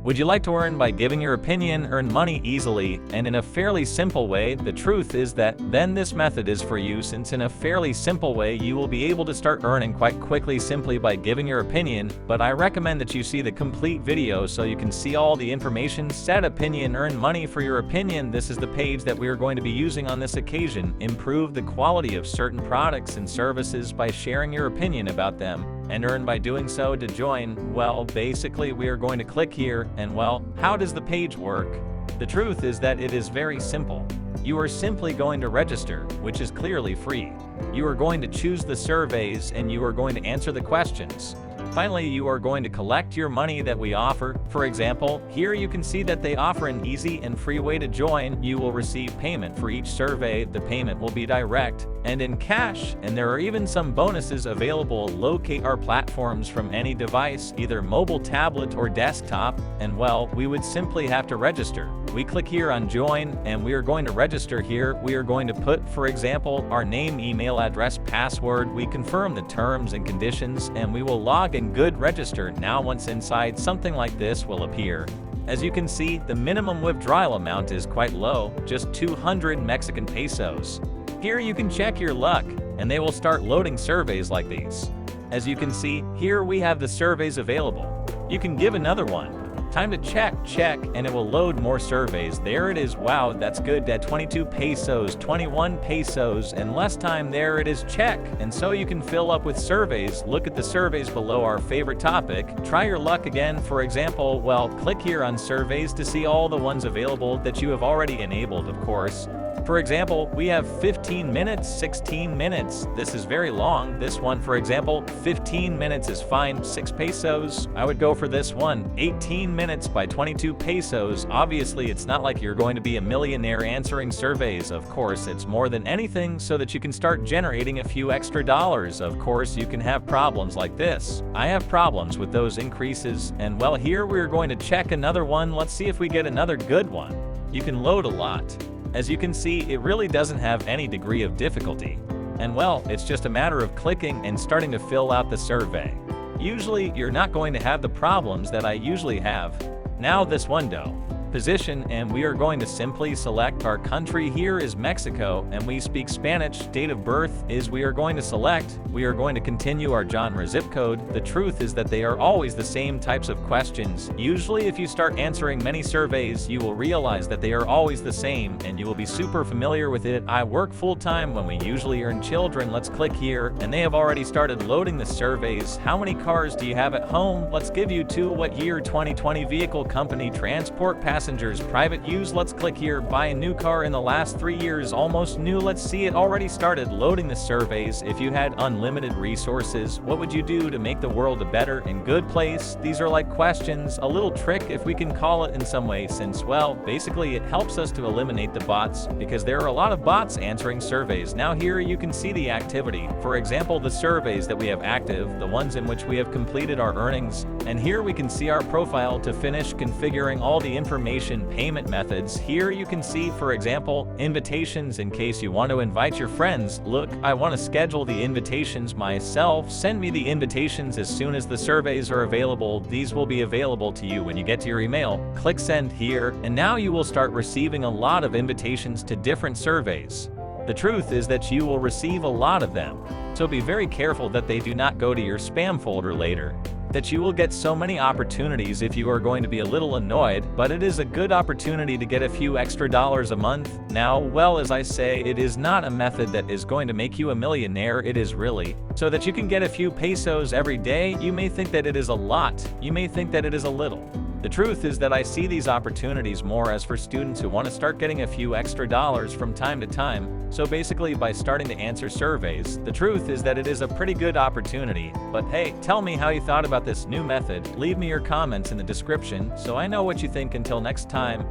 Would you like to earn by giving your opinion, earn money easily, and in a fairly simple way? The truth is that then this method is for you, since in a fairly simple way you will be able to start earning quite quickly simply by giving your opinion, but I recommend that you see the complete video so you can see all the information. Set opinion, earn money for your opinion. This is the page that we are going to be using on this occasion. Improve the quality of certain products and services by sharing your opinion about them, and earn by doing so. To join, well, basically we are going to click here, and well, how does the page work? The truth is that it is very simple. You are simply going to register, which is clearly free. You are going to choose the surveys and you are going to answer the questions. Finally, you are going to collect your money that we offer. For example, here you can see that they offer an easy and free way to join. You will receive payment for each survey. The payment will be direct and in cash, and there are even some bonuses available. Locate our platforms from any device, either mobile, tablet, or desktop, and well, we would simply have to register. We click here on join, and we are going to register here. We are going to put, for example, our name, email address, password. We confirm the terms and conditions, and we will log in. Good, register. Now once inside, something like this will appear. As you can see, the minimum withdrawal amount is quite low, just 200 Mexican pesos. Here you can check your luck, and they will start loading surveys like these. As you can see, here we have the surveys available. You can give another one. Time to check, and it will load more surveys. There it is. Wow, that's good. At 22 pesos, 21 pesos, and less time. There it is. Check. And so you can fill up with surveys. Look at the surveys below our favorite topic. Try your luck again. For example, well, click here on surveys to see all the ones available that you have already enabled, of course. For example, we have 15 minutes, 16 minutes. This is very long. This one, for example, 15 minutes is fine, 6 pesos. I would go for this one, 18 minutes by 22 pesos. Obviously, it's not like you're going to be a millionaire answering surveys. Of course, it's more than anything so that you can start generating a few extra dollars. Of course, you can have problems like this. I have problems with those increases, and well, here we're going to check another one. Let's see if we get another good one. You can load a lot. As you can see, it really doesn't have any degree of difficulty. And well, it's just a matter of clicking and starting to fill out the survey. Usually, you're not going to have the problems that I usually have. Now this window. Position, and we are going to simply select our country. Here is Mexico, and we speak Spanish. Date of birth is we are going to select. We are going to continue our genre zip code. The truth is that they are always the same types of questions. Usually if you start answering many surveys, you will realize that they are always the same, and you will be super familiar with it. I work full-time when we usually earn children. Let's click here, and they have already started loading the surveys. How many cars do you have at home? Let's give you 2. What year? 2020. Vehicle, company, transport, passengers, private use. Let's click here. Buy a new car in the last 3 years. Almost new. Let's see, it already started loading the surveys. If you had unlimited resources, what would you do to make the world a better and good place? These are like questions, a little trick if we can call it in some way, since well, basically it helps us to eliminate the bots, because there are a lot of bots answering surveys. Now here you can see the activity. For example, the surveys that we have active, the ones in which we have completed our earnings, and here we can see our profile to finish configuring all the information. Payment methods. Here you can see, for example, invitations in case you want to invite your friends. Look, I want to schedule the invitations myself. Send me the invitations as soon as the surveys are available. These will be available to you when you get to your email. Click send here, and now you will start receiving a lot of invitations to different surveys. The truth is that you will receive a lot of them, so be very careful that they do not go to your spam folder later. That you will get so many opportunities if you are going to be a little annoyed, but it is a good opportunity to get a few extra dollars a month. Now, well, as I say, it is not a method that is going to make you a millionaire. It is really so that you can get a few pesos every day. You may think that it is a lot. You may think that it is a little. The truth is that I see these opportunities more as for students who want to start getting a few extra dollars from time to time. So basically by starting to answer surveys, the truth is that it is a pretty good opportunity. But hey, tell me how you thought about this new method. Leave me your comments in the description so I know what you think. Until next time,